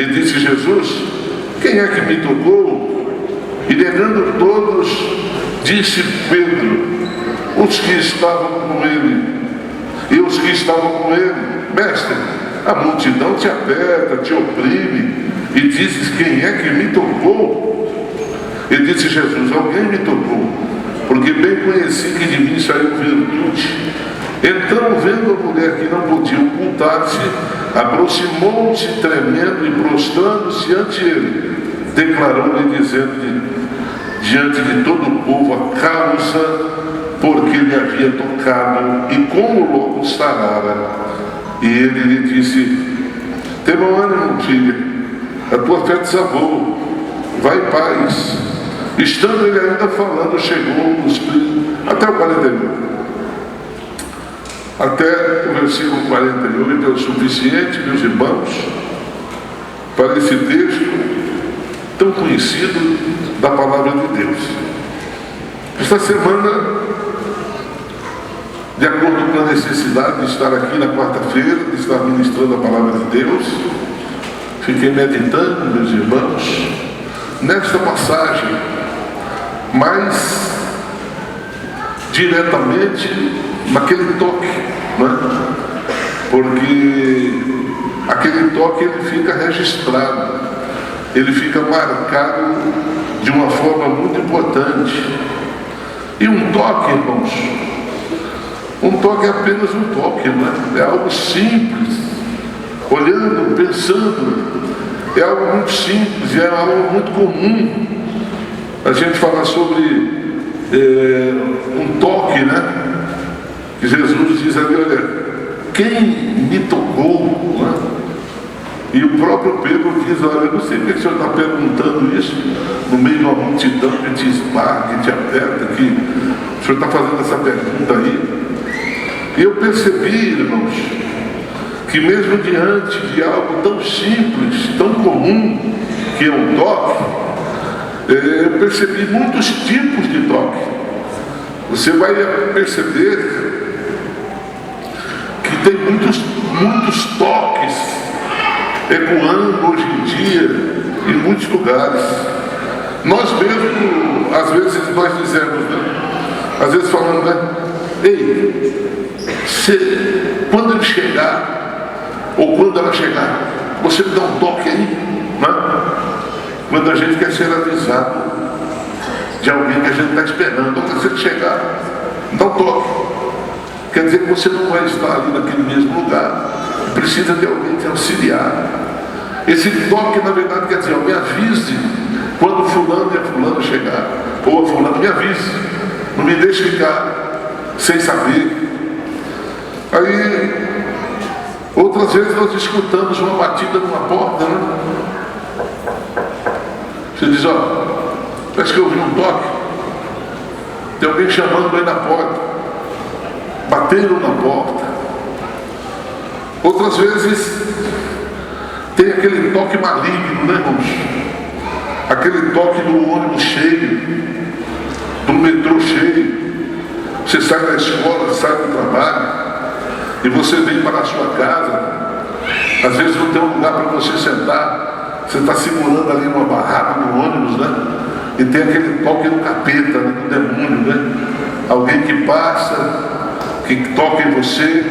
E disse Jesus: quem é que me tocou? E negando todos, disse Pedro: os que estavam com ele. E os que estavam com ele: mestre, a multidão te aperta, te oprime, e dizes: quem é que me tocou? E disse Jesus: alguém me tocou, porque bem conheci que de mim saiu virtude. Então, vendo a mulher que não podia ocultar-se, aproximou-se tremendo e prostrando-se ante ele, declarou-lhe, dizendo diante de todo o povo a causa porque lhe havia tocado e como logo sarara. E ele lhe disse: tem bom ânimo, filha, a tua fé te salvou, vai em paz. Estando ele ainda falando, chegou até o 41. Até o versículo 48 é o suficiente, meus irmãos, para esse texto tão conhecido da palavra de Deus. Esta semana, de acordo com a necessidade de estar aqui na quarta-feira, de estar ministrando a palavra de Deus, fiquei meditando, meus irmãos, nesta passagem, mais diretamente naquele toque, né? Porque aquele toque ele fica registrado, ele fica marcado de uma forma muito importante. E um toque, irmãos, um toque é apenas um toque, né? É algo simples, olhando, pensando, é algo muito simples, é algo muito comum. A gente fala sobre um toque, né? Que Jesus diz ali: olha, quem me tocou, né? E o próprio Pedro diz: olha, eu não sei porque o senhor está perguntando isso no meio de uma multidão que te esmaga, que te aperta, que o senhor está fazendo essa pergunta aí. E eu percebi, irmãos, que mesmo diante de algo tão simples, tão comum, que é um toque, eu percebi muitos tipos de toque. Você vai perceber que tem muitos toques ecoando hoje em dia em muitos lugares. Nós mesmos, às vezes nós dizemos, né? Às vezes falando, né? Ei, quando ele chegar, ou quando ela chegar, você me dá um toque aí, né? Quando a gente quer ser avisado de alguém que a gente está esperando, ou você chegar, dá um toque. Quer dizer que você não vai estar ali naquele mesmo lugar, precisa de alguém te auxiliar. Esse toque, na verdade, quer dizer: me avise quando fulano e a fulana chegar, ou a fulana me avise, não me deixe ficar sem saber. Aí, outras vezes nós escutamos uma batida numa porta, né? Você diz: ó, parece que eu ouvi um toque, tem alguém chamando aí na porta. Bateram na porta. Outras vezes tem aquele toque maligno, né, irmãos? Aquele toque do ônibus cheio, do metrô cheio. Você sai da escola, sai do trabalho, e você vem para a sua casa. Às vezes não tem um lugar para você sentar, você está segurando ali uma barraca no ônibus, né? E tem aquele toque do capeta, né, do demônio, né? Alguém que passa, que toca em você,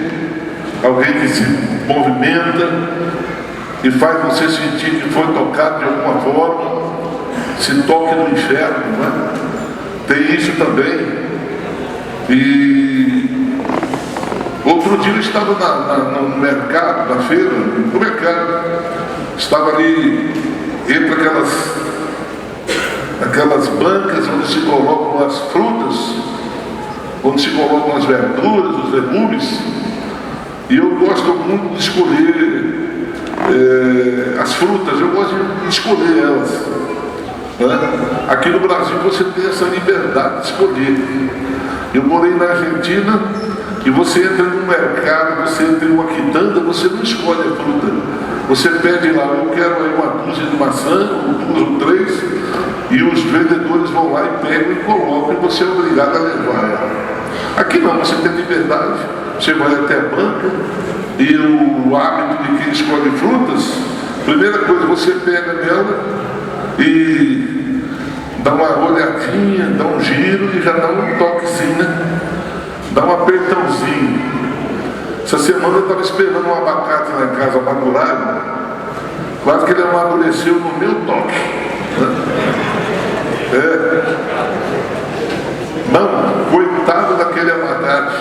alguém que se movimenta e faz você sentir que foi tocado de alguma forma. Se toque no inferno, né? Tem isso também. E outro dia eu estava no mercado, na feira, no mercado, estava ali entre aquelas bancas onde se colocam as frutas, onde se colocam as verduras, os legumes, e eu gosto muito de escolher as frutas, eu gosto de escolher elas, né? Aqui no Brasil você tem essa liberdade de escolher. Eu morei na Argentina e você entra no mercado, você entra em uma quitanda, você não escolhe a fruta, você pede lá: eu quero aí uma dúzia de maçã, ou 2 ou 3, e os vendedores vão lá e pegam e colocam, e você é obrigado a levar ela. Aqui não, você tem liberdade, você vai até a banca, e o hábito de quem escolhe frutas Primeira coisa, você pega nela e dá uma olhadinha, dá um giro e já dá um toquezinho, né? Dá um apertãozinho. Essa semana eu estava esperando um abacate lá em casa madurado, quase que ele amadureceu no meu toque, né? Não, coitado daquele abacate.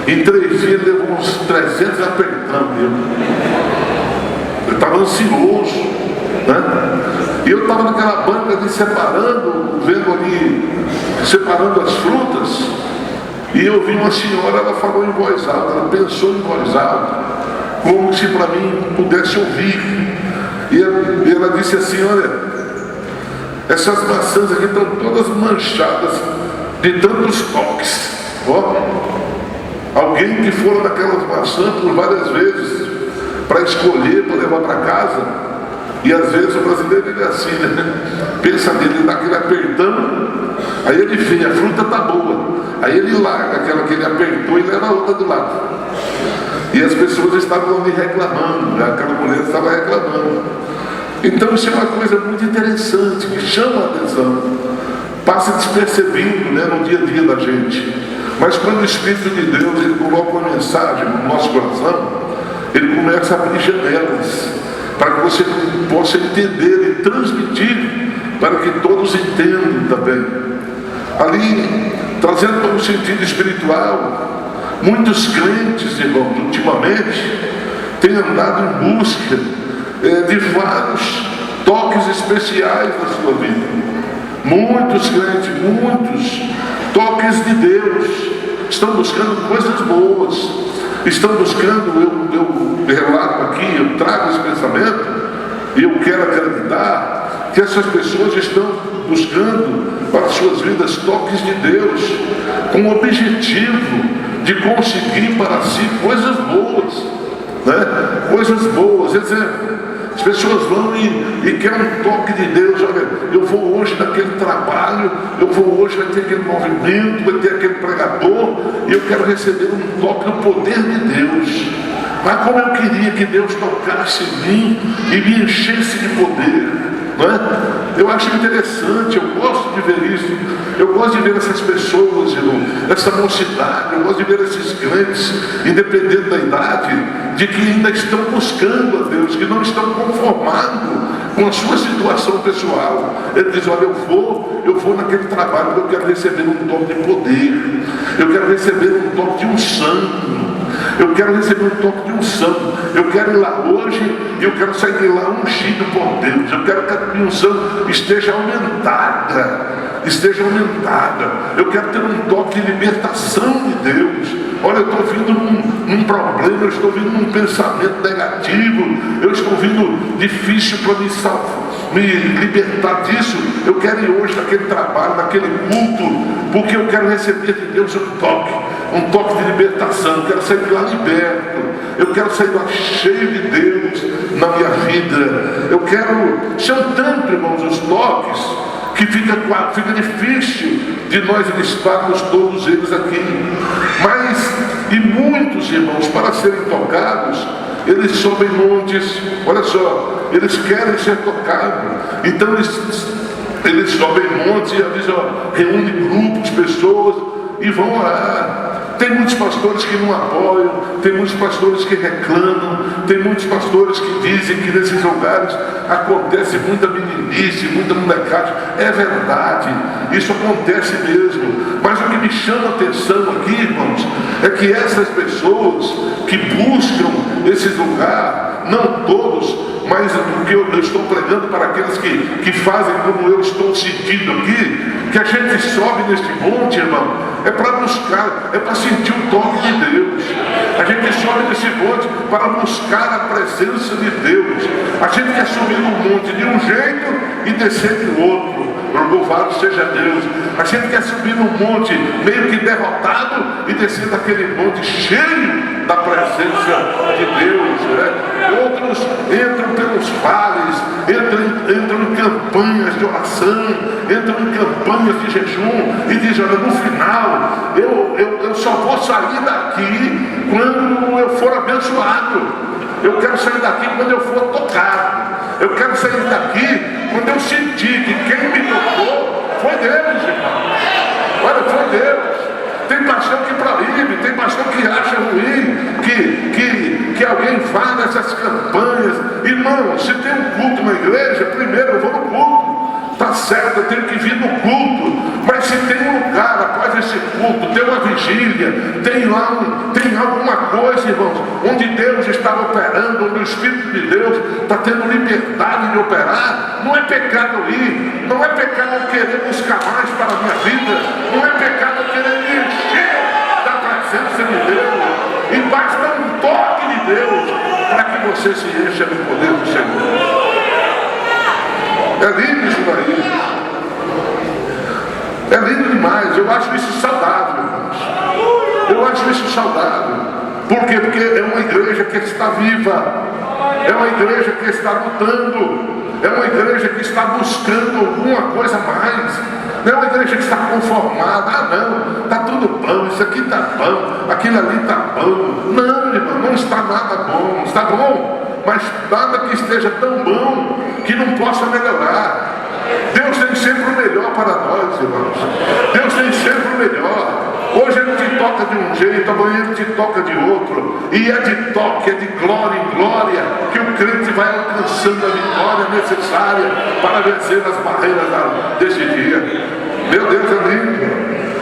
Em 3 dias ele levou uns 300 apertando mesmo. Eu estava ansioso, né? E eu estava naquela banca ali separando, vendo ali, separando as frutas, e eu vi uma senhora, ela falou em voz alta, ela pensou em voz alta, como se para mim pudesse ouvir. E ela disse assim: olha, essas maçãs aqui estão todas manchadas de tantos toques. Ó, alguém que for naquelas maçãs por várias vezes para escolher, para levar para casa, e às vezes o brasileiro ele é assim, né? Pensa nele, dá aquele apertão, aí ele vê, a fruta está boa, aí ele larga aquela que ele apertou e leva a outra do lado. E as pessoas estavam ali reclamando, né? Aquela mulher estava reclamando. Então isso é uma coisa muito interessante, que chama a atenção, passa despercebido, né, no dia a dia da gente. Mas quando o Espírito de Deus ele coloca uma mensagem no nosso coração, ele começa a abrir janelas para que você possa entender e transmitir para que todos entendam também. Ali, trazendo para um sentido espiritual, muitos crentes, irmãos, ultimamente têm andado em busca de vários toques especiais na sua vida. Muitos crentes, muitos toques de Deus, estão buscando coisas boas, estão buscando, eu relato aqui, eu trago esse pensamento, e eu quero acreditar que essas pessoas estão buscando para suas vidas toques de Deus, com o objetivo de conseguir para si coisas boas, né? Coisas boas. Exemplo, as pessoas vão e querem um toque de Deus. Olha, eu vou hoje naquele trabalho, eu vou hoje, vai ter aquele movimento, vai ter aquele pregador, e eu quero receber um toque do poder de Deus. Mas como eu queria que Deus tocasse em mim e me enchesse de poder, não é? Eu acho interessante, eu gosto de ver isso, eu gosto de ver essas pessoas, irmão, essa mocidade, eu gosto de ver esses crentes, independente da idade, de que ainda estão buscando a Deus, que não estão conformados com a sua situação pessoal. Ele diz: olha, eu vou naquele trabalho, eu quero receber um toque de poder, eu quero receber um toque de unção, eu quero receber um toque de unção, eu quero ir lá hoje e eu quero sair de lá ungido por Deus, eu quero que a minha unção esteja aumentada, eu quero ter um toque de libertação de Deus. Olha, eu estou vindo num problema, eu estou vindo num pensamento negativo, eu estou vindo difícil para me libertar disso. Eu quero ir hoje naquele trabalho, naquele culto, porque eu quero receber de Deus um toque de libertação. Eu quero sair de lá liberto, eu quero sair lá cheio de Deus na minha vida. Eu quero, são tanto, irmãos, os toques que fica difícil de nós listarmos todos eles aqui. Mas, e muitos, irmãos, para serem tocados, eles sobem montes. Olha só, eles querem ser tocados, então eles sobem montes e avisam, reúne grupos, pessoas e vão orar. Tem muitos pastores que não apoiam, tem muitos pastores que reclamam, tem muitos pastores que dizem que nesses lugares acontece muita meninice, muita molecagem. É verdade, isso acontece mesmo. Mas o que me chama a atenção aqui, irmãos, é que essas pessoas que buscam esses lugares, não todos, mas o que eu estou pregando para aqueles que fazem como eu estou sentindo aqui, que a gente sobe neste monte, irmão, é para buscar, é para sentir o toque de Deus. A gente sobe nesse monte para buscar a presença de Deus. A gente quer subir no monte de um jeito e descer de outro. Louvado seja Deus. A gente quer subir no monte meio que derrotado e descer daquele monte cheio da presença de Deus, né? Outros entram pelos vales, entram em campanhas de oração, entram em campanhas de jejum e dizem: olha, no final eu só vou sair daqui quando eu for abençoado. Eu quero sair daqui quando eu for tocado. Eu quero sair daqui quando eu sentir que quem me tocou foi Deus, irmão. Olha, foi Deus. Tem pastor que proíbe, tem pastor que acha ruim, que alguém vá nessas campanhas. Irmão, se tem um culto na igreja, primeiro eu vou no culto. Tá certo, eu tenho que vir no culto. Mas se tem um lugar após esse culto, tem uma vigília, tem alguma coisa, irmãos, onde Deus está operando, onde o Espírito de Deus está tendo liberdade de operar, não é pecado ir, não é pecado eu querer buscar mais para a minha vida, não é pecado eu querer me encher da presença de Deus, e basta um toque de Deus para que você se encha do poder do Senhor. É lindo isso daí. É lindo demais. Eu acho isso saudável, irmãos. Eu acho isso saudável. Por quê? Porque é uma igreja que está viva. É uma igreja que está lutando. É uma igreja que está buscando alguma coisa a mais. Não é uma igreja que está conformada. Ah, não, está tudo bom. Isso aqui está bom. Aquilo ali está bom. Não, irmão, não está nada bom. Está bom, mas nada que esteja tão bom que não possa melhorar. Deus tem sempre o melhor para nós, irmãos. Deus tem sempre o melhor. Hoje Ele te toca de um jeito, amanhã Ele te toca de outro. E é de toque, é de glória em glória que o crente vai alcançando a vitória necessária para vencer as barreiras desse dia. Meu Deus, é lindo.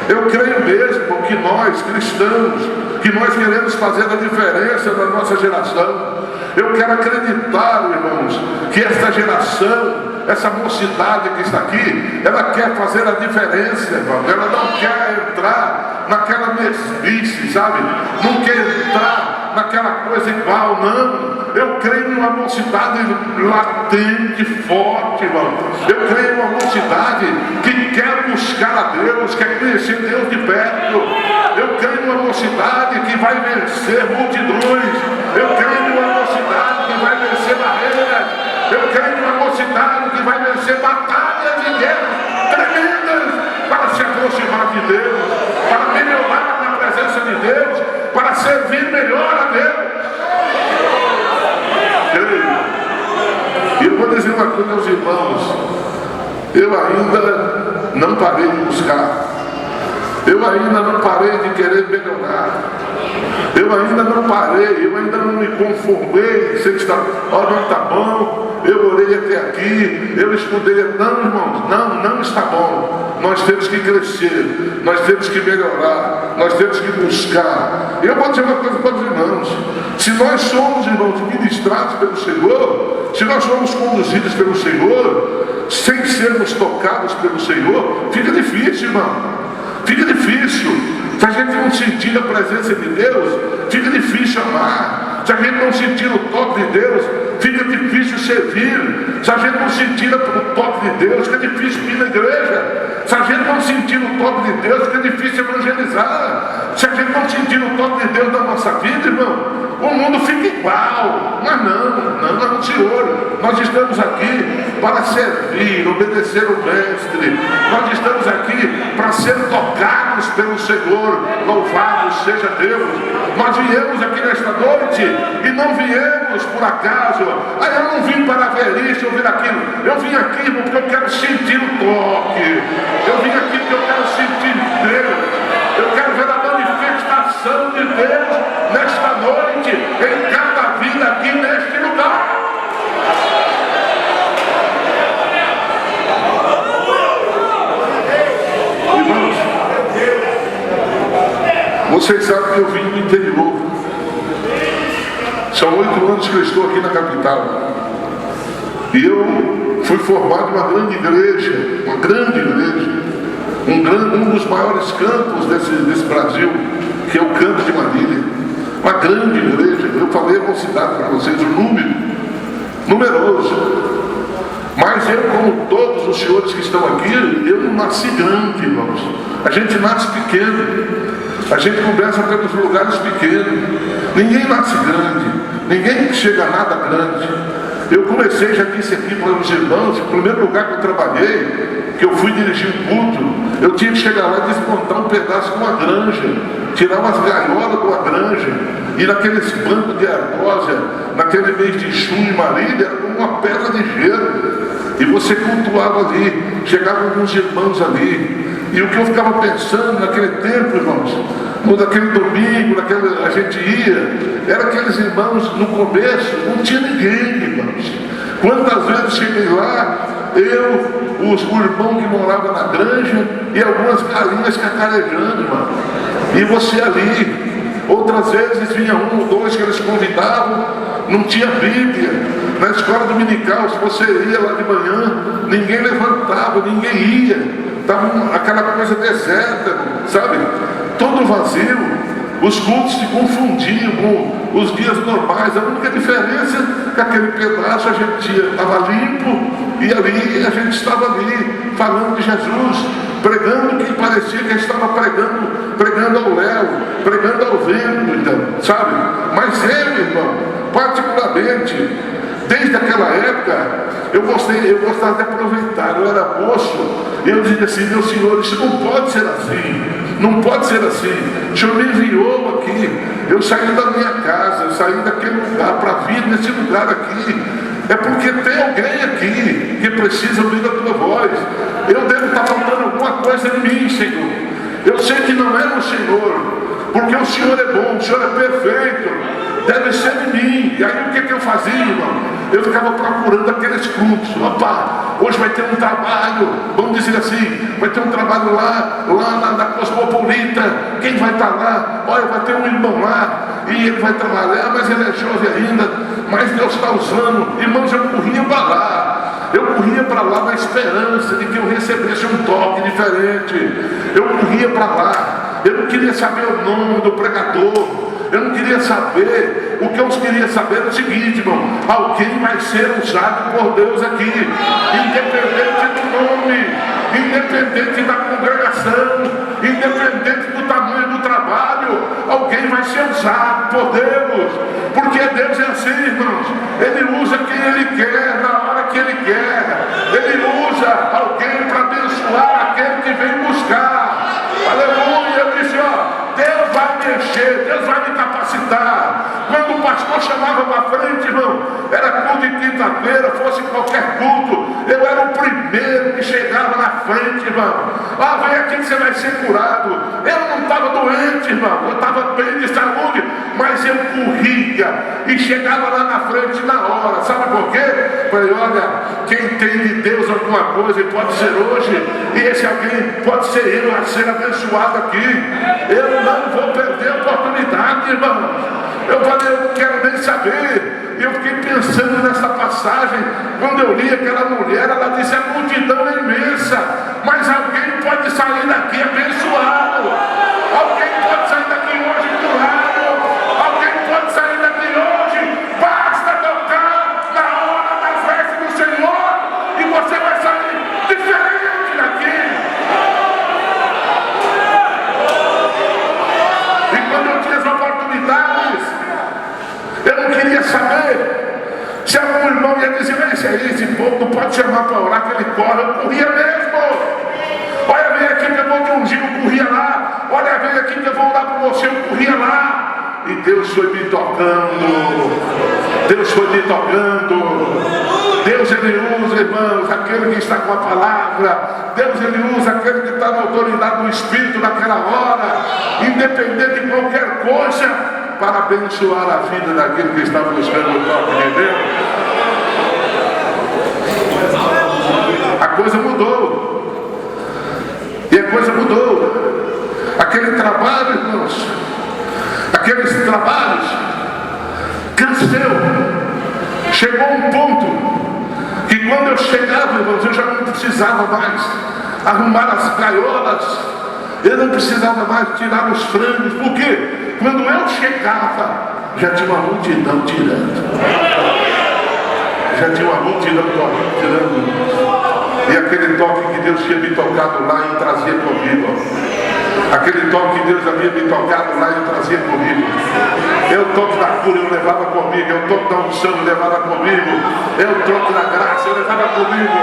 Eu creio mesmo que nós, cristãos, que nós queremos fazer a diferença na nossa geração. Eu quero acreditar, irmãos, que esta geração, essa mocidade que está aqui, ela quer fazer a diferença, irmão. Ela não quer entrar naquela mesmice, sabe? Não quer entrar naquela coisa igual, não. Eu creio numa mocidade latente, forte, irmão. Eu creio numa mocidade que quer buscar a Deus, quer conhecer Deus de perto. Eu creio numa mocidade que vai vencer multidões. Eu creio numa mocidade que vai vencer barreiras. Eu creio numa mocidade que vai vencer batalhas e guerras tremendas para se aproximar de Deus, para melhorar na presença de Deus, para servir melhor a Deus. E eu vou dizer uma coisa aos irmãos: eu ainda não parei de buscar, eu ainda não parei de querer melhorar, eu ainda não parei, eu ainda não me conformei. Você está, não está bom, eu orei até aqui, eu estudei. Não, irmãos, não está bom. Nós temos que crescer, nós temos que melhorar, nós temos que buscar. Eu vou dizer uma coisa para os irmãos: se nós somos, irmãos, ministrados pelo Senhor, se nós somos conduzidos pelo Senhor, sem sermos tocados pelo Senhor, fica difícil, irmão. Fica difícil. Se a gente não sentir a presença de Deus, fica difícil amar. Se a gente não sentir o toque de Deus, fica difícil servir. Se a gente não sentir o toque de Deus, fica difícil vir na igreja. Se a gente não sentir o toque de Deus, fica difícil evangelizar. Se a gente não sentir o toque de Deus na nossa vida, irmão, o mundo fica igual. Mas não, Senhor. Nós estamos aqui para servir, obedecer o Mestre. Nós estamos aqui para ser tocados pelo Senhor. Louvado seja Deus. Nós viemos aqui nesta noite e não viemos por acaso. Eu não vim para ver isso, eu vim aquilo. Eu vim aqui porque eu quero sentir o toque. Eu vim aqui porque eu quero sentir Deus. Eu quero ver a manifestação de Deus nesta noite, em cada vida aqui neste lugar. Irmãos, vocês sabem que eu vim do interior. São 8 anos que eu estou aqui na capital. E eu fui formado em uma grande igreja, um dos maiores campos desse Brasil, que é o Campo de Marília. Uma grande igreja. Eu falei a mocidade para vocês, o número numeroso. Mas eu, como todos os senhores que estão aqui, eu não nasci grande, irmãos. A gente nasce pequeno. A gente começa pelos lugares pequenos. Ninguém nasce grande. Ninguém chega a nada grande. Eu comecei, já disse aqui para os irmãos, o primeiro lugar que eu trabalhei, que eu fui dirigir um culto, eu tinha que chegar lá e desmontar um pedaço de uma granja. tiravam as gaiolas de uma granja, e naqueles bancos de argósia, naquele mês de junho em Marília, era como uma pedra de gelo, e você cultuava ali, chegavam alguns irmãos ali, e o que eu ficava pensando naquele tempo, irmãos, naquele domingo, a gente ia, eram aqueles irmãos, no começo, não tinha ninguém, irmãos. Quantas vezes cheguei lá, o irmão que morava na granja e algumas galinhas cacarejando, irmão. E você ali. Outras vezes vinha um ou dois que eles convidavam, não tinha Bíblia. Na escola dominical, se você ia lá de manhã, ninguém levantava, ninguém ia. Estava aquela coisa deserta, sabe? Todo vazio. Os cultos se confundiam com os dias normais. A única diferença é que aquele pedaço a gente estava limpo e ali a gente estava ali falando de Jesus, pregando que parecia que estava pregando ao léu, pregando ao vento, então, sabe? Mas eu, irmão, particularmente, desde aquela época, eu gostava de aproveitar. Eu era moço, eu dizia assim: meu Senhor, isso não pode ser assim, não pode ser assim. O Senhor me enviou aqui, eu saí da minha casa, eu saí daquele lugar para vir nesse lugar aqui. É porque tem alguém aqui que precisa ouvir a tua voz. Eu devo estar faltando alguma coisa em mim, Senhor. Eu sei que não é o Senhor, porque o Senhor é bom, o Senhor é perfeito. Deve ser em mim. E aí o que eu fazia, irmão? Eu ficava procurando aqueles cultos. Opa, hoje vai ter um trabalho, vamos dizer assim, vai ter um trabalho lá na Cosmopolita. Quem vai estar lá? Olha, vai ter um irmão lá, e ele vai trabalhar, mas ele é jovem ainda, mas Deus está usando. Irmãos, eu corria para lá. Eu corria para lá na esperança de que eu recebesse um toque diferente. Eu corria para lá. Eu não queria saber o nome do pregador. Eu não queria saber. O que eu queria saber era o seguinte, irmão: alguém vai ser usado por Deus aqui, independente do nome, independente da congregação, independente do tamanho do trabalho. Alguém vai ser usado por Deus, porque Deus é assim, irmãos. Ele usa quem Ele quer, na hora que Ele quer. Ele usa alguém para abençoar aquele que vem buscar. Aleluia. Eu disse: ó, Deus vai mexer, Deus vai me capacitar. Quando o pastor chamava para frente, irmão, era culto de quinta-feira, fosse qualquer culto, eu era o primeiro que chegava na frente, irmão. Ah, vem aqui que você vai ser curado. Eu não estava doente, irmão, eu estava bem de saúde, mas eu corria e chegava lá na frente na hora. Sabe por quê? Falei: olha, quem tem de Deus alguma coisa, e pode ser hoje, e esse alguém pode ser eu a ser abençoado aqui. Eu não vou perder a oportunidade, irmão. Eu falei: eu não quero nem saber. Eu fiquei pensando nessa passagem. Quando eu li aquela mulher, ela disse: a multidão é imensa, mas alguém pode sair daqui abençoado. Alguém pode sair daqui hoje curado. Alguém pode sair daqui hoje. Basta tocar na hora da festa do Senhor e você vai sair diferente daqui. E quando eu tinha as oportunidades, eu não queria saber se algum irmão ia dizer: esse povo não pode chamar para orar que ele corre. Eu corria mesmo. Olha, vem aqui que eu vou te ungir, eu corria lá. Olha, vem aqui que eu vou orar por você, eu corria lá. E Deus foi me tocando. Deus foi me tocando. Deus, Ele usa, irmãos, aquele que está com a palavra. Deus, Ele usa aquele que está na autoridade do Espírito naquela hora, independente de qualquer coisa, para abençoar a vida daquele que está buscando o toque de Deus. A coisa mudou. E a coisa mudou. Aquele trabalho, irmãos, aqueles trabalhos cresceu. Chegou um ponto que quando eu chegava, irmãos, eu já não precisava mais arrumar as gaiolas. Eu não precisava mais tirar os frangos. Por quê? Quando eu chegava, já tinha uma multidão tirando. Já tinha uma multidão tirando. E aquele toque que Deus tinha me tocado lá e trazia comigo. Aquele toque que Deus havia me tocado lá e trazia comigo. Eu toque da cura, eu levava comigo. Eu toque da unção, eu levava comigo. Eu toque da graça, eu levava comigo.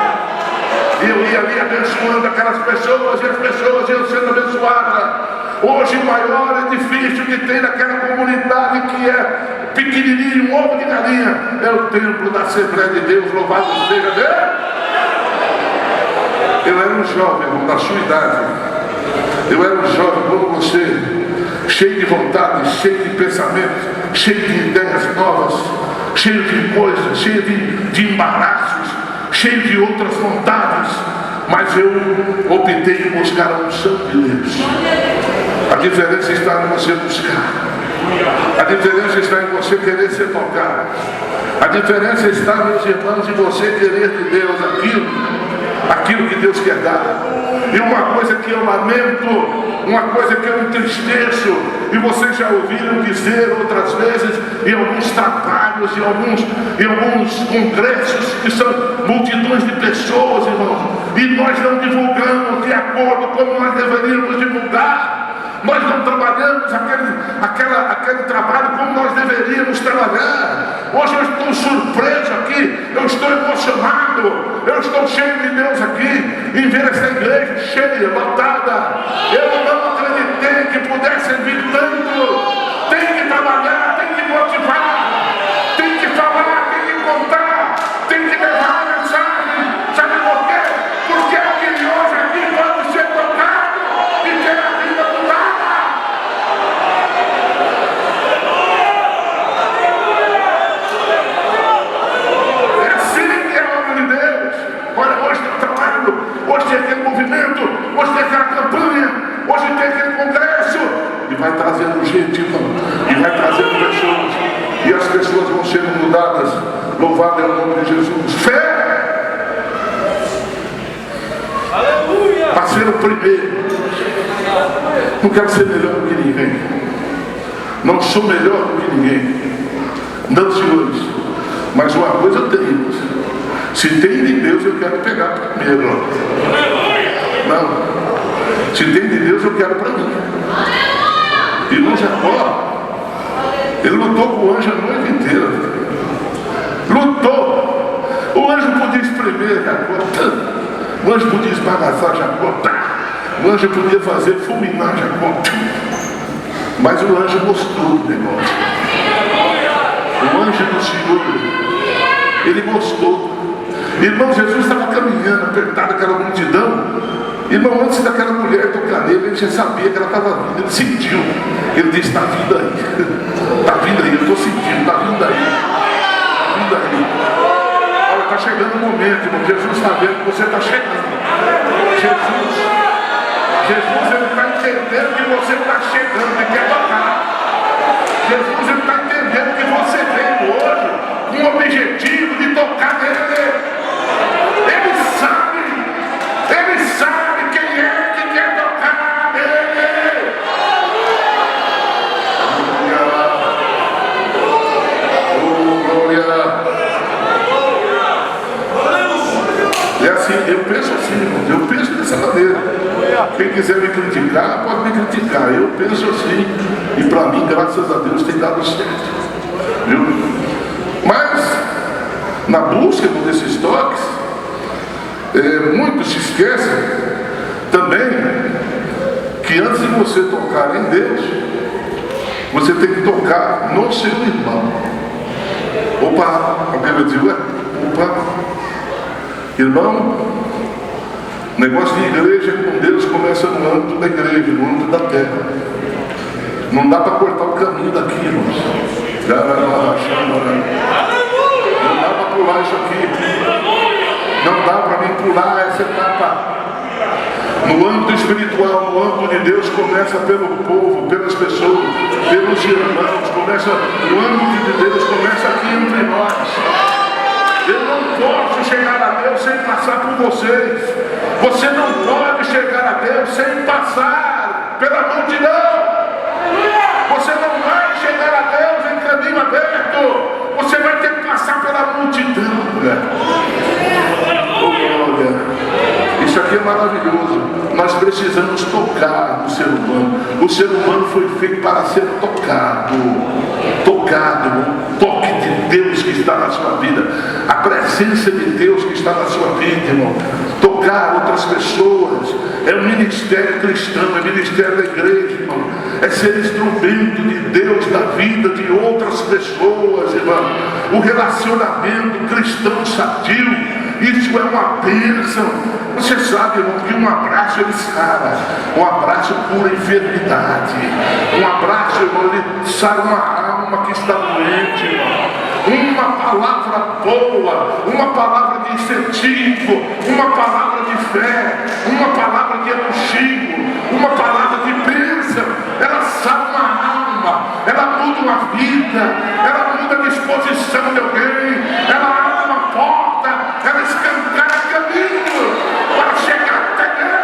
E eu ia ali abençoando aquelas pessoas, e as pessoas iam sendo abençoadas. Hoje o maior edifício que tem naquela comunidade, que é pequenininho, um ovo de galinha, é o templo da Assembleia de Deus. Louvado seja Deus. Eu era um jovem, irmão, da sua idade. Eu era um jovem como você, cheio de vontade, cheio de pensamentos, cheio de ideias novas, cheio de coisas, cheio de embaraços, cheio de outras vontades. Mas eu optei em buscar a unção de Deus. A diferença está em você buscar. A diferença está em você querer ser tocado. A diferença está, meus irmãos, em você querer de Deus aquilo que Deus quer dar. E uma coisa que eu lamento, uma coisa que eu entristeço, e vocês já ouviram dizer outras vezes, em alguns trabalhos, em alguns congressos, que são multidões de pessoas, irmãos, e nós não divulgamos de acordo como nós deveríamos divulgar. Nós não trabalhamos aquele trabalho como nós deveríamos trabalhar. Hoje eu estou surpreso aqui, eu estou emocionado, eu estou cheio de Deus aqui, em ver essa igreja cheia, lotada. Eu não acreditei que pudesse vir tanto. Tem que trabalhar, tem que motivar, tem que falar, tem que contar, tem que levar a mensagem. Sabe por quê? Porque alguém hoje aqui pode ser tocado e ter a vida mudada. É assim que é a obra de Deus. Olha, hoje tem trabalho, hoje tem aquele movimento, hoje tem aquela campanha, hoje tem aquele congresso, e vai trazendo gente, irmão, e vai trazendo pessoas, e as pessoas vão sendo mudadas. Louvado é o nome de Jesus. Fé! Aleluia! Para ser o primeiro. Não quero ser melhor do que ninguém. Não sou melhor do que ninguém. Não, senhores. Mas uma coisa eu tenho. Se tem de Deus, eu quero pegar primeiro. Não. Se tem de Deus, eu quero para mim. Irmão Jacó, ele lutou com o anjo a noite inteira. Lutou. O anjo podia espremer Jacó. O anjo podia esbagaçar Jacó. O anjo podia fazer fulminar Jacó. Mas o anjo mostrou o negócio. O anjo do Senhor, ele gostou. Irmão, Jesus estava caminhando, apertado aquela multidão. Irmão, antes daquela mulher tocar nele, ele já sabia que ela estava vindo. Ele sentiu. Ele disse, está vindo aí. Está vindo aí, eu estou sentindo, está vindo aí. Está vindo aí. Olha, está chegando o momento, irmão. Jesus está vendo que você está chegando. Jesus, ele está entendendo que você está chegando e quer tocar. Jesus, ele está entendendo que você veio hoje com o objetivo de tocar nele. Ele sabe quem é que quer tocar nele. Glória. É assim, eu penso assim, irmão. Eu penso dessa maneira. Quem quiser me criticar, pode me criticar. Eu penso assim. E para mim, graças a Deus, tem dado certo. Viu? Mas, na busca desses toques, muitos se esquecem também que antes de você tocar em Deus, você tem que tocar no seu irmão. Opa, alguém vai dizer, ué? Opa, irmão, negócio de igreja com Deus começa no âmbito da igreja, no âmbito da terra. Não dá para cortar o caminho daqui, irmãos. Não dá para pular isso aqui. Não dá para mim pular essa etapa. No âmbito espiritual, no âmbito de Deus, começa pelo povo, pelas pessoas, pelos irmãos. O âmbito de Deus começa aqui entre nós. Eu não posso chegar a Deus sem passar por vocês. Você não pode chegar a Deus sem passar pela multidão. Você não vai chegar a Deus em caminho aberto. Você vai ter que passar pela multidão. Isso aqui é maravilhoso. Nós precisamos tocar no ser humano. O ser humano foi feito para ser tocado. Tocado. O toque de Deus que está na sua vida, a presença de Deus que está na sua vida, irmão. Tocar outras pessoas é um ministério cristão, é ministério da igreja, irmão. É ser instrumento de Deus na vida de outras pessoas, irmão. O relacionamento cristão sadio, isso é uma bênção. Você sabe, irmão, que um abraço ele sara, um abraço cura enfermidade, um abraço, irmão, ele sara uma alma que está doente, irmão. Uma palavra boa, uma palavra de incentivo, uma palavra de fé, uma palavra de elogio, uma palavra de bênção, ela sara uma alma, ela muda uma vida, ela muda a disposição de alguém, ela abre uma porta, ela escancara caminho para chegar até Deus.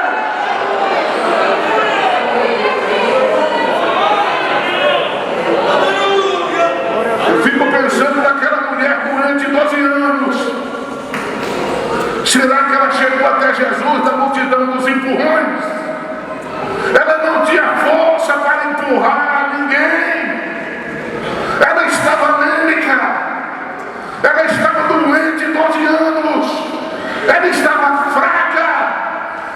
Eu fico pensando naquela mulher durante 12 anos. Será que ela chegou até Jesus da multidão dos empurrões? Ela não tinha força para empurrar ninguém. Ela estava anêmica. Ela estava doente 12 anos. Ela estava fraca.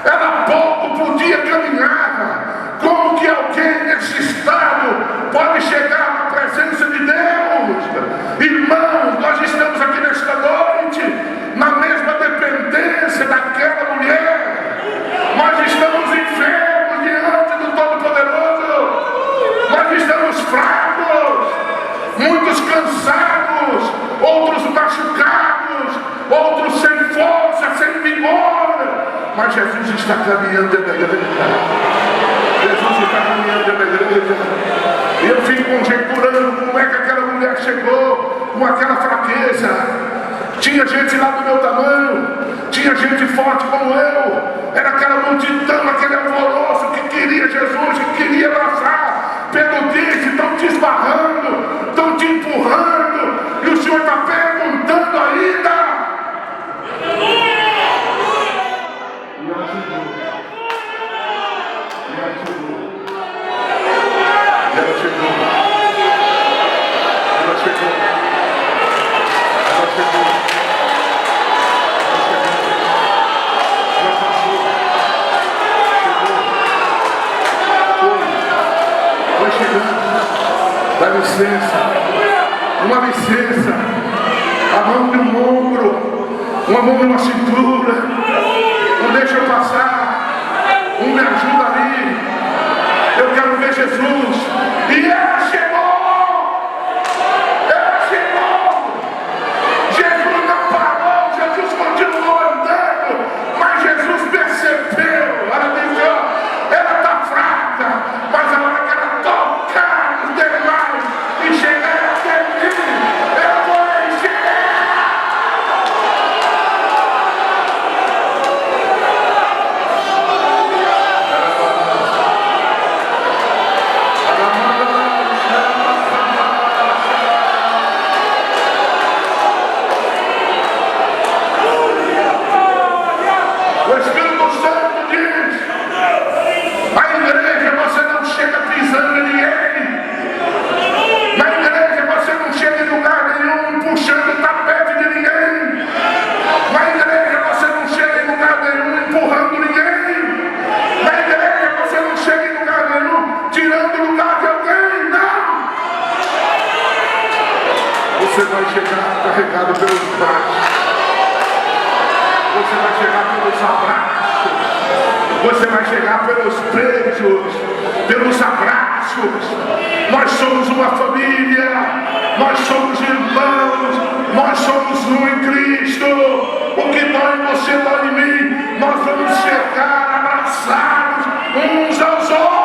Ela pouco podia caminhar. Como que alguém nesse estado pode chegar na presença de Deus? Irmãos, nós estamos aqui nesta noite na mesma dependência daquela mulher. Nós estamos enfermos diante do Todo-Poderoso. Nós estamos fracos, muitos cansados, outros machucados, outros sem força, sem vigor. Mas Jesus está caminhando dentro da igreja. Jesus está caminhando dentro da igreja. E eu fico conjecturando como é que aquela mulher chegou com aquela fraqueza. Tinha gente lá do meu tamanho, tinha gente forte como eu. Era aquela multidão, aquele alvoroço que queria Jesus, que queria abraçar. Pelo dente, estão te esbarrando, estão te empurrando. E o Senhor está perguntando ainda. Dá licença, uma licença, a mão de um ombro, uma mão de uma cintura, não deixa eu passar, me ajuda ali, eu quero ver Jesus, e ela chegou, Jesus não parou, Jesus continuou andando, mas Jesus percebeu, ela disse, ó, ela está fraca, mas a hora que ela tocar nos demais e chegar até mim, eu vou encher. O Espírito Santo diz, a igreja você não chega pisando em ninguém. Na igreja você não chega em lugar nenhum puxando o tapete de ninguém. Na igreja você não chega em lugar nenhum empurrando ninguém. Na igreja você não chega em lugar nenhum tirando o lugar de alguém, não. Você vai chegar carregado pelos braços. Você vai chegar pelos abraços. Você vai chegar pelos beijos, pelos abraços. Nós somos uma família, nós somos irmãos, nós somos um em Cristo. O que dói em você, dói em mim. Nós vamos chegar abraçados uns aos outros.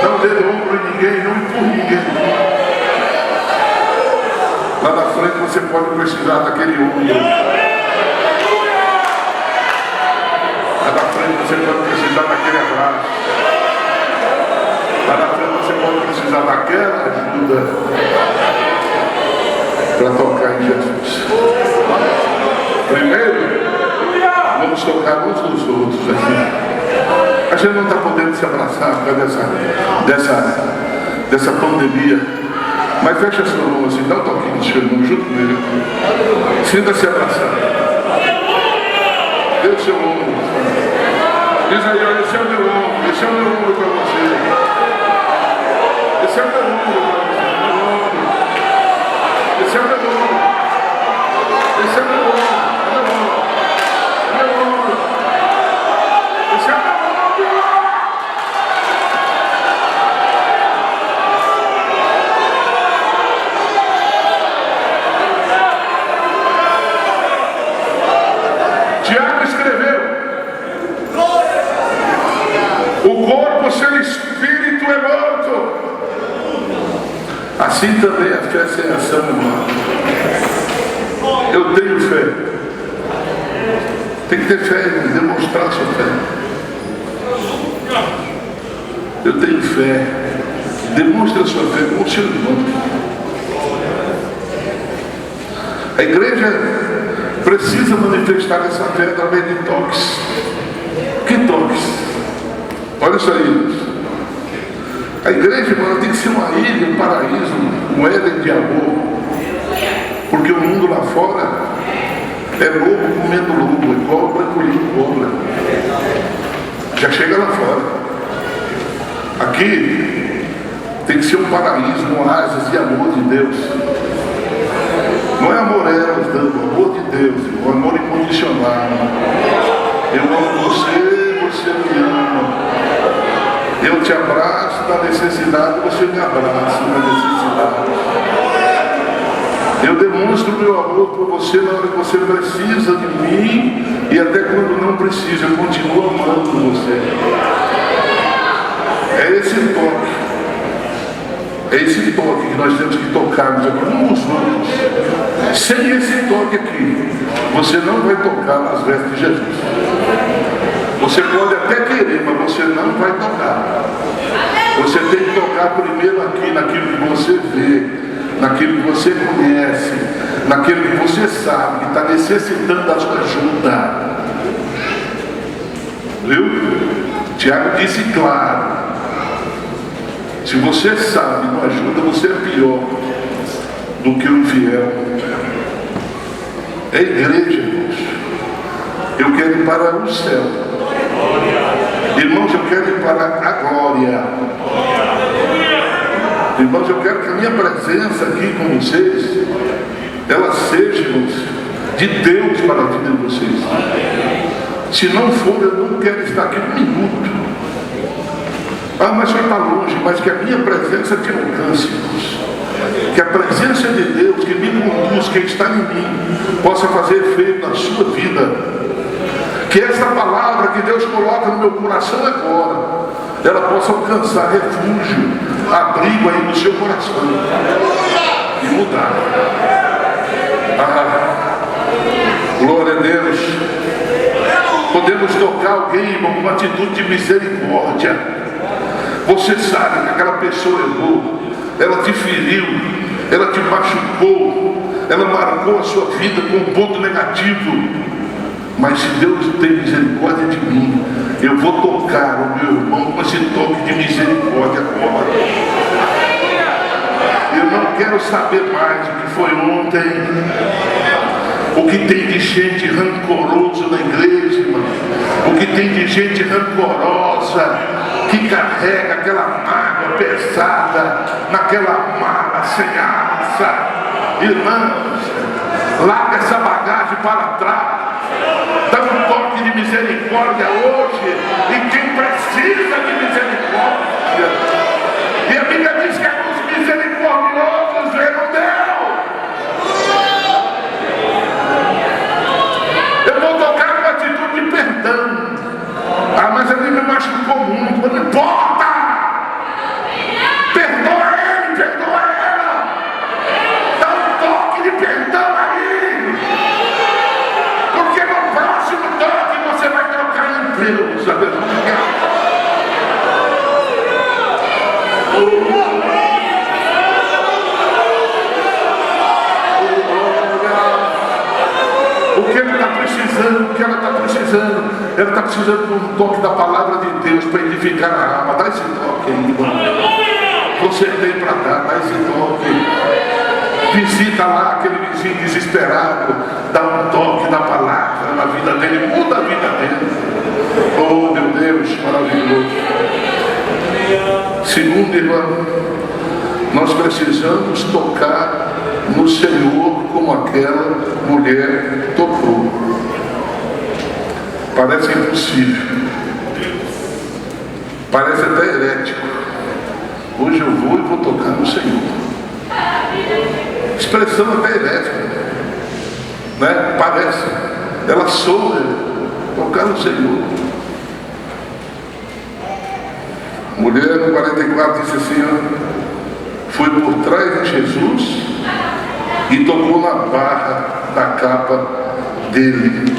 Não dê ombro em ninguém, não empurre ninguém. Lá na frente você pode precisar daquele ombro. Lá na frente você pode precisar daquele abraço. Lá na frente você pode precisar daquela ajuda para tocar em Jesus. Primeiro, vamos tocar uns nos outros aqui. A gente não está podendo se abraçar por causa dessa pandemia. Mas fecha a sua mão assim, dá um toquinho no seu irmão junto com ele. Sinta-se abraçado. Dê o seu ombro. Diz aí, olha, esse é o meu ombro, esse é o meu ombro para você. Esse é o meu ombro para você. Esse é o meu ombro. Esse é o meu ombro. Meu ombro. Esse é o meu ombro. Tiago escreveu: o corpo sem espírito é morto. Assim também a fé sem ação é morta. Eu tenho fé. Tem que ter fé, demonstrar sua fé. Eu tenho fé. Demonstre a sua fé como seu irmão. A igreja precisa manifestar essa fé através de toques. Que toques? Olha isso aí. A igreja, irmão, tem que ser uma ilha, um paraíso, um Éden de amor. Porque o mundo lá fora é lobo comendo lobo, é cobra colhendo cobra. Já chega lá fora. Aqui tem que ser um paraíso, um oásis de amor de Deus. Não é amor eros, não, amor de Deus, o amor incondicional. Eu amo você, você me ama. Eu te abraço na necessidade, você me abraça na necessidade. Eu demonstro meu amor por você na hora que você precisa de mim e até quando não precisa, eu continuo amando você. É esse toque. É esse toque que nós temos que tocarmos aqui uns nos outros. Sem esse toque aqui, você não vai tocar nas vestes de Jesus. Você pode até querer, mas você não vai tocar. Você tem que tocar primeiro aqui, naquilo que você vê, naquilo que você conhece, naquilo que você sabe que está necessitando da sua ajuda. Viu? Tiago disse claro. Se você sabe, não ajuda, você é pior do que o infiel. É igreja, irmãos. Eu quero ir para o céu. Irmãos, eu quero ir para a glória. Irmãos, eu quero que a minha presença aqui com vocês, ela seja, irmãos, de Deus para a vida de vocês. Se não for, eu não quero estar aqui um minuto. Ah, mas só está longe, mas que a minha presença te alcance, irmãos. Que a presença de Deus que me conduz, que está em mim, possa fazer efeito na sua vida. Que essa palavra que Deus coloca no meu coração agora, ela possa alcançar refúgio, abrigo aí no seu coração e mudar. Glória a Deus. Podemos tocar alguém, irmão, com uma atitude de misericórdia. Você sabe que aquela pessoa errou, ela te feriu, ela te machucou, ela marcou a sua vida com um ponto negativo. Mas se Deus tem misericórdia de mim, eu vou tocar o meu irmão com esse toque de misericórdia agora. Eu não quero saber mais o que foi ontem, o que tem de gente rancorosa na igreja, irmão. O que tem de gente rancorosa, que carrega aquela mágoa pesada, naquela mala sem alça. Irmãos, larga essa bagagem para trás. Dá um toque de misericórdia hoje. E quem precisa de misericórdia. E a Bíblia diz que os misericordiosos verão Deus. Eu vou tocar uma atitude de perdão. Ah, mas ele me machucou muito. Não importa. Perdoa ele, perdoa ela. Dá um toque o que ele está precisando, o que ela está precisando. Ela está precisando de um toque da palavra de Deus para edificar a alma. Dá esse toque aí, irmão. Você tem para dar, dá esse toque. Visita lá aquele vizinho desesperado, dá um toque da palavra na vida dele, muda a vida dele. Oh, meu Deus, maravilhoso. Segundo, irmão, nós precisamos tocar no Senhor como aquela mulher tocou. Parece impossível, parece até herético. Hoje eu vou e vou tocar no Senhor. Expressão até herética, né? Parece, ela soa, tocar no Senhor. Mulher no 44 disse assim, ó, foi por trás de Jesus e tocou na barra da capa dele.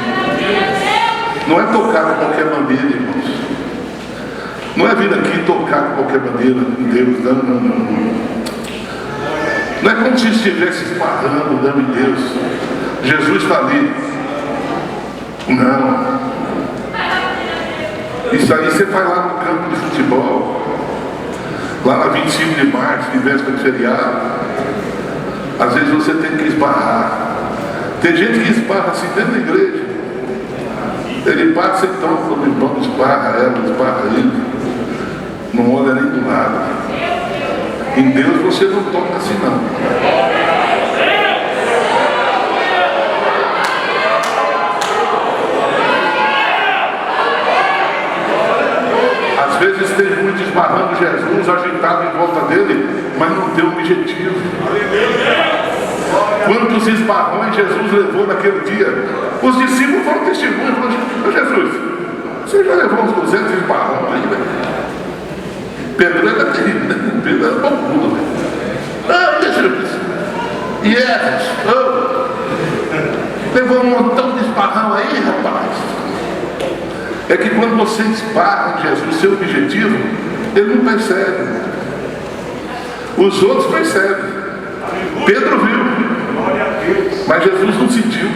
Não é tocar de qualquer maneira, irmãos. Não é vir aqui tocar de qualquer maneira em Deus, não. Não é como se estivesse esparrando, dando em Deus. Jesus está ali. Não. Isso aí você vai lá no campo de futebol, lá na 25 de março, em véspera de feriado. Às vezes você tem que esbarrar. Tem gente que esbarra assim dentro da igreja. Ele passa então, quando o irmão esbarra ela, esbarra ele. Não olha nem do lado. Em Deus você não toca assim não. Às vezes tem muito esbarrando Jesus, agitado em volta dele, mas não tem objetivo. Quantos esbarrões Jesus levou naquele dia? Os discípulos foram testemunhos, falaram, Jesus, você já levou uns 200 esbarrões aí, velho? Pedro era terrível, né? Pedro era bambudo, velho. Ah, Jesus! E essas? Levou um montão de esbarrão aí, rapaz. É que quando você esbarra em Jesus, seu objetivo, ele não percebe. Os outros percebem. Pedro viu. Mas Jesus não sentiu.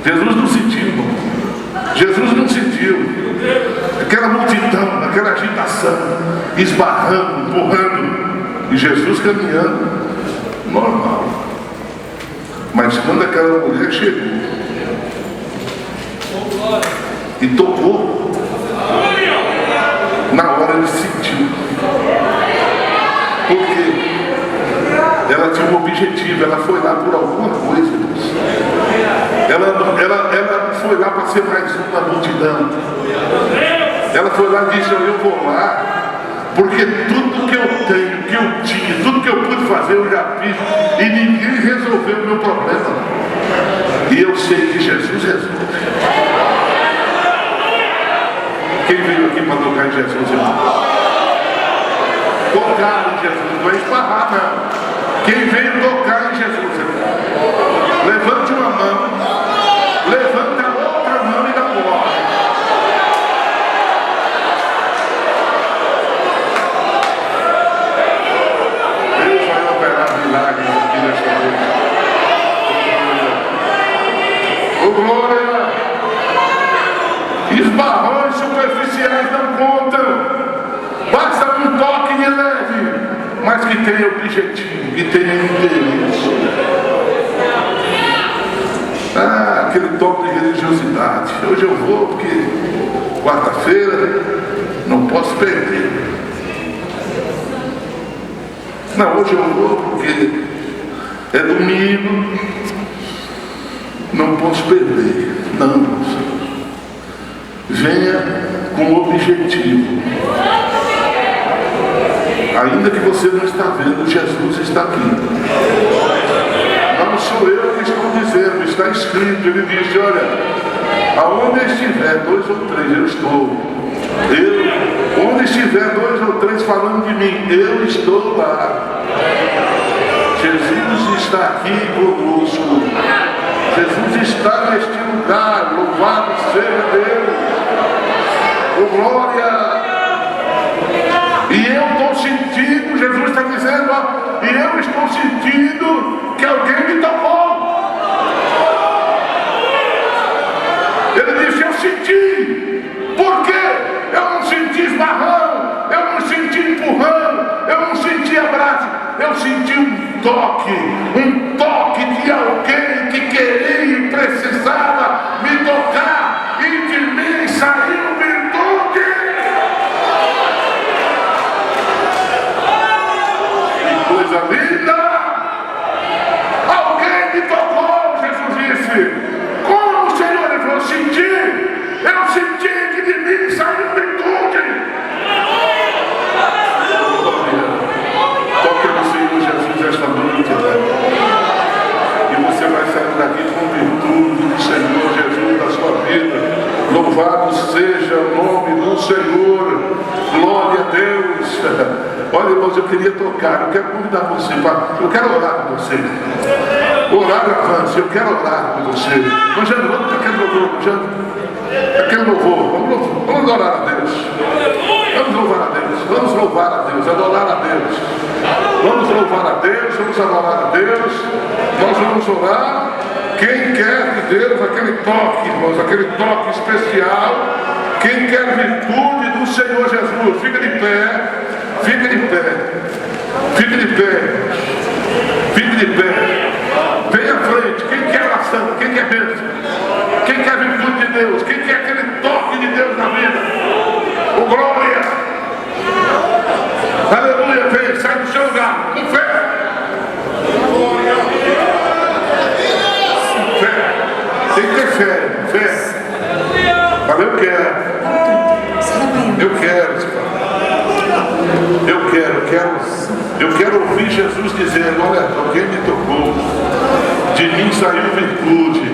Jesus não sentiu, irmão. Jesus não sentiu. Aquela multidão, aquela agitação, esbarrando, empurrando, e Jesus caminhando, normal. Mas quando aquela mulher chegou e tocou, na hora ele sentiu. Porque ela tinha um objetivo, ela foi lá por alguma coisa. Ela foi lá para ser mais uma na multidão. Ela foi lá e disse, eu vou lá, porque tudo que eu tenho, que eu tinha, tudo que eu pude fazer, eu já fiz, e ninguém resolveu o meu problema. E eu sei que Jesus resolve. Quem veio aqui para tocar em Jesus, irmão? Tocar em Jesus, não é esbarrar, não. Quem veio tocar em Jesus, irmão? Levante uma mão, levanta a outra mão e dá glória. Deus vai operar milagres aqui nesta noite. Ô glória! Esbarrões superficiais não contam. Basta um toque de leve, mas que tenha objetivo, que tenha interesse. Aquele toque de religiosidade. Hoje eu vou porque quarta-feira não posso perder. Não, hoje eu vou porque é domingo, não posso perder. Não, venha com objetivo. Ainda que você não está vendo, Jesus está aqui. Não sou eu que estou dizendo, está escrito. Ele disse, olha, aonde estiver 2 ou 3, eu estou. Onde estiver 2 ou 3 falando de mim, eu estou lá. Jesus está aqui conosco. Jesus está neste lugar. Louvado seja Deus. Oh, glória. E eu estou sentindo, Jesus está dizendo, ó, e eu estou sentindo que alguém me tocou. eu senti. Por quê? Eu não senti esbarrão, eu não senti empurrão, eu não senti abraço, eu senti um toque de alguém que queria e precisava me tocar, e de mim saiu virtude. Que coisa linda! Alguém me tocou, Jesus disse. Como, Senhor? Eu senti que de mim saiu virtude. Toque no Senhor Jesus esta noite, e você vai sair daqui com virtude do Senhor Jesus da sua vida. Louvado seja o nome do Senhor. Glória a Deus. Olha, irmãos, eu queria tocar, eu quero convidar você, eu quero orar com você. Orar avance, eu quero orar com você. Mas já vamos para aquele louvor, aquele louvor, vamos orar a Deus. Vamos louvar a Deus, vamos louvar a Deus, adorar a Deus. Vamos louvar a Deus, vamos adorar a Deus. Nós vamos orar. Quem quer de Deus aquele toque, irmãos, aquele toque especial. Quem quer virtude do Senhor Jesus, fica de pé, fica de pé, fica de pé, fica de pé. Vem à frente, quem quer oração, quem quer bênção, quem quer virtude de Deus, quem quer aquele toque de Deus na vida. O glória, aleluia, vem, sai do seu lugar, com fé. Fé, tem que ter fé. Mas eu quero. Eu quero ouvir Jesus dizendo: olha, alguém me tocou, de mim saiu virtude.